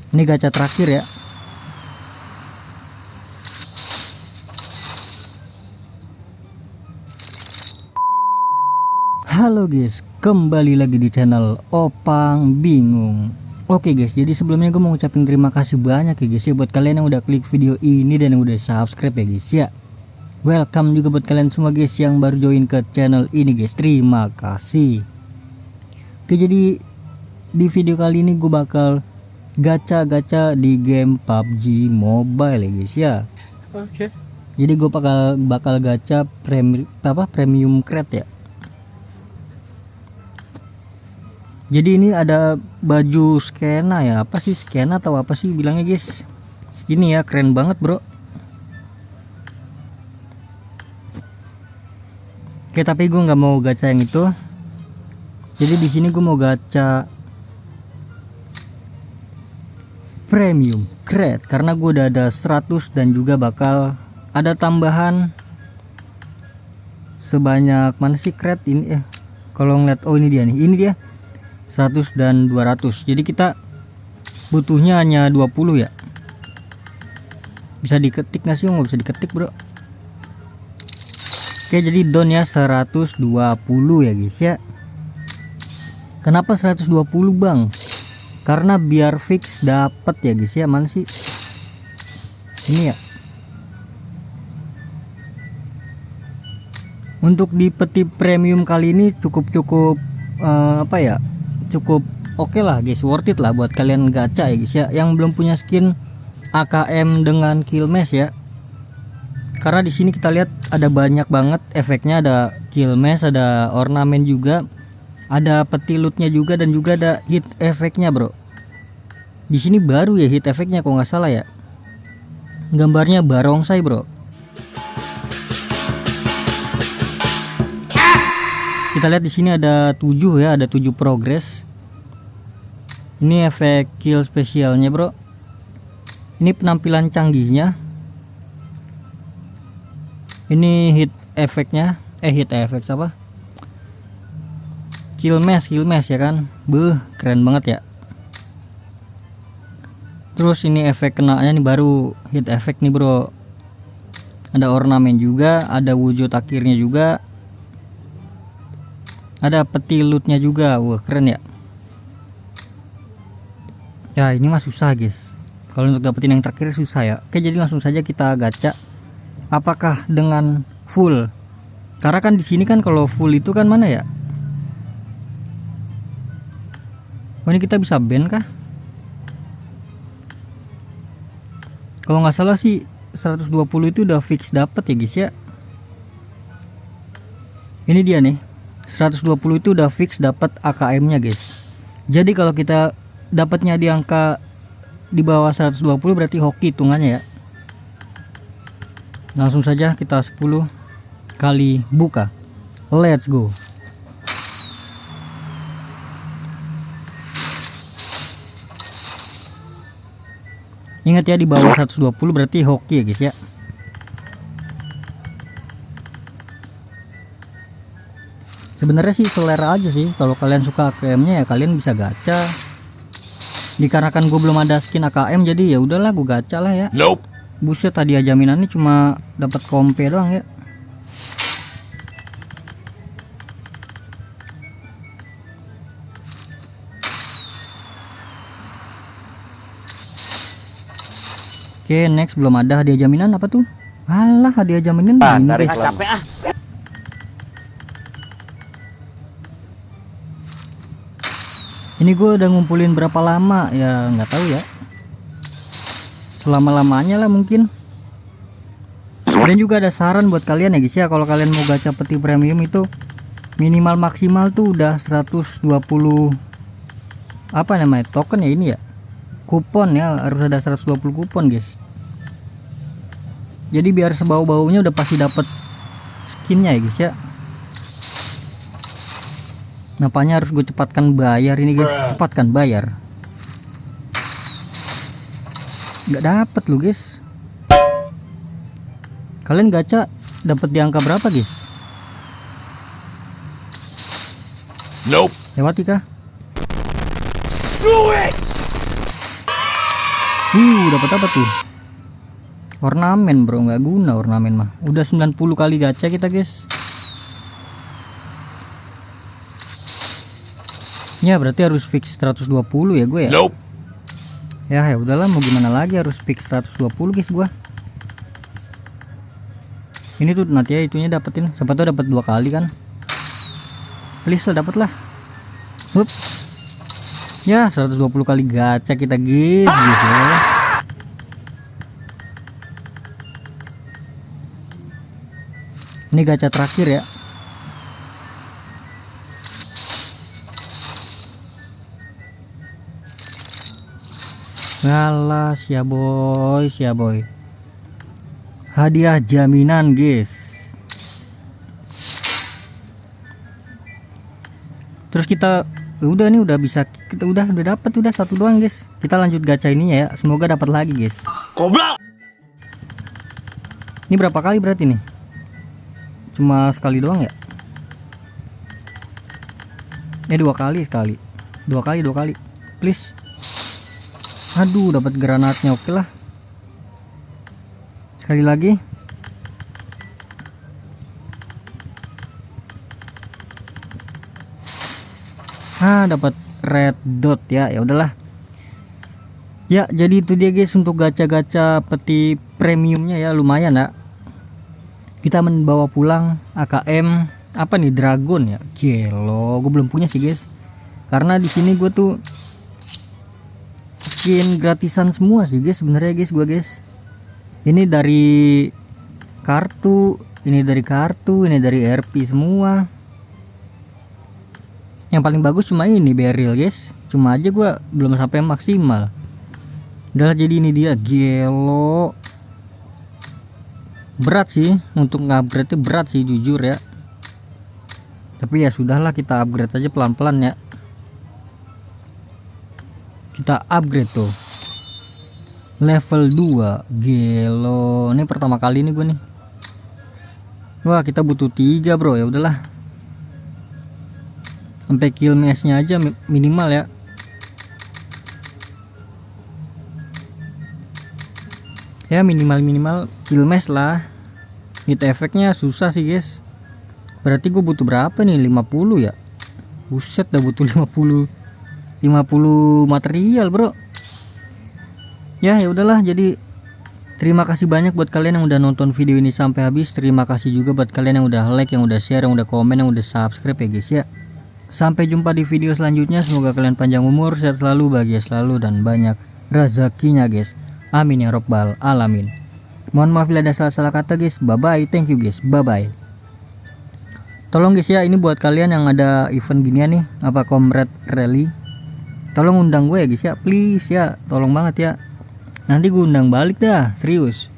Ini gacha terakhir ya. Halo guys, kembali lagi di channel Opang Bingung. Oke guys, jadi sebelumnya gue mau ngucapin terima kasih banyak ya guys ya buat kalian yang udah klik video ini dan yang udah subscribe ya guys ya. Welcome juga buat kalian semua guys yang baru join ke channel ini guys, terima kasih. Oke, jadi di video kali ini gue bakal gacha-gacha di game PUBG Mobile ya guys ya. Oke. Jadi gue bakal gacha premium crate ya. Jadi ini ada baju skena ya, apa sih skena atau apa sih bilangnya guys? Ini ya keren banget bro. Oke, tapi gue nggak mau gacha yang itu. Jadi di sini gue mau gacha premium crate karena gue udah ada 100 dan juga bakal ada tambahan sebanyak mana sih crate ini ya? Kalau ngeliat, oh ini dia nih, ini dia 100 dan 200. Jadi kita butuhnya hanya 20 ya. Bisa diketik nggak sih? Nggak bisa diketik bro. Oke, jadi don ya 120 ya guys ya. Kenapa 120 bang? Karena biar fix dapet ya guys ya. Mana sih ini ya? Untuk di peti premium kali ini cukup apa ya, cukup oke lah guys, worth it lah buat kalian gacha ya guys ya, yang belum punya skin AKM dengan kill mesh ya. Karena di sini kita lihat ada banyak banget efeknya, ada kill mesh, ada ornamen juga, ada peti lootnya juga, dan juga ada hit efeknya bro. Di sini baru ya hit efeknya kalau nggak salah ya. Gambarnya barongsai bro. Kita lihat di sini ada 7 ya, ada 7 progress. Ini efek kill spesialnya bro. Ini penampilan canggihnya. Ini hit efeknya, hit efek apa? Kill mesh ya kan. Beuh, keren banget ya. Terus ini efek kenanya nih baru hit efek nih bro. Ada ornamen juga, ada wujud akhirnya juga. Ada peti lootnya juga. Wah keren ya. Ya ini mah susah guys. Kalau untuk dapetin yang terakhir susah ya. Oke, jadi langsung saja kita gacha. Apakah dengan full? Karena kan di sini kan kalau full itu kan mana ya? Oh ini kita bisa ban kah? Kalau nggak salah sih 120 itu udah fix dapet ya guys ya. Ini dia nih. 120 itu udah fix dapat AKM nya guys. Jadi kalau kita dapatnya di angka di bawah 120 berarti hoki hitungannya ya. Langsung saja kita 10 kali buka. Let's go. Ingat ya, di bawah 120 berarti hoki ya guys ya. Sebenarnya sih selera aja sih, kalau kalian suka AKM-nya ya kalian bisa gacha. Dikarenakan gue belum ada skin AKM jadi ya udahlah gue gacha lah ya. Nope. Buset, tadi ya jaminannya cuma dapat kompe doang ya. Oke, next belum ada hadiah jaminan. Apa tuh? Alah, hadiah jaminan ini guys. Capek ah. Ini gue udah ngumpulin berapa lama ya, nggak tahu ya, selama-lamanya lah mungkin. Dan juga ada saran buat kalian ya guys ya, kalau kalian mau gacha peti premium itu minimal maksimal tuh udah 120 apa namanya, token ya, ini ya, kupon ya, harus ada 120 kupon guys. Jadi biar sebau-baunya udah pasti dapet skinnya ya guys ya. Napanya harus gue cepatkan bayar ini guys, cepatkan bayar. Nggak dapet lu guys. Kalian gacha dapat di angka berapa guys? Nope. Lewati kah? Do it. Dapat apa tuh? Ornamen bro, nggak guna ornamen mah. Udah 90 kali gacha kita guys. Ya berarti harus fix 120 ya gue ya. Nope. Ya udahlah, mau gimana lagi, harus fix 120 guys gue. Ini tuh nanti ya itunya dapetin, siapa tuh dapat 2 kali kan. Please lah, dapet lah. Hup. Ya 120 kali gacha kita guys, ya. Ini gacha terakhir ya. Ngalah ya boy. Hadiah jaminan guys. Terus kita udah nih, udah bisa, kita udah dapat, udah satu doang guys. Kita lanjut gacha ininya ya, semoga dapat lagi guys. Goblok. Ini berapa kali berarti nih? Cuma sekali doang ya? Dua kali. Please. Aduh, dapat granatnya, oke lah. Sekali lagi. Dapat red dot ya. Ya udahlah. Ya, jadi itu dia guys untuk gacha-gacha peti premiumnya ya, lumayan ya. Kita membawa pulang AKM apa nih, Dragon ya. Gelo, gue belum punya sih guys. Karena di sini gue tuh skin gratisan semua sih guys sebenarnya guys, gue guys. Ini dari kartu, ini dari RP semua. Yang paling bagus cuma ini Beryl guys. Cuma aja gue belum sampai maksimal. Udah, jadi ini dia, gelo. Berat sih untuk nge-upgrade, berat sih jujur ya. Tapi ya sudahlah, kita upgrade aja pelan-pelan ya. Kita upgrade tuh level 2, gelo. Ini pertama kali nih gue nih. Wah, kita butuh 3 bro, ya udahlah. Sampai kill match-nya aja minimal ya. Ya minimal kill match lah. Hit efeknya susah sih guys. Berarti gue butuh berapa nih, 50 ya. Buset, dah butuh 50 material bro. Ya udahlah, jadi terima kasih banyak buat kalian yang udah nonton video ini sampai habis. Terima kasih juga buat kalian yang udah like, yang udah share, yang udah komen, yang udah subscribe ya guys ya. Sampai jumpa di video selanjutnya. Semoga kalian panjang umur, sehat selalu, bahagia selalu, dan banyak rezekinya guys. Amin ya robbal alamin. Mohon maaf bila ada salah-salah kata guys. Bye bye, thank you guys, bye bye. Tolong guys ya, ini buat kalian yang ada event ginian nih, apa Comrade Rally, tolong undang gue ya guys ya, please ya, tolong banget ya. Nanti gue undang balik dah, serius.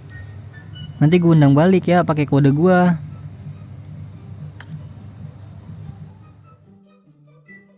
Nanti gue undang balik ya, pakai kode gue.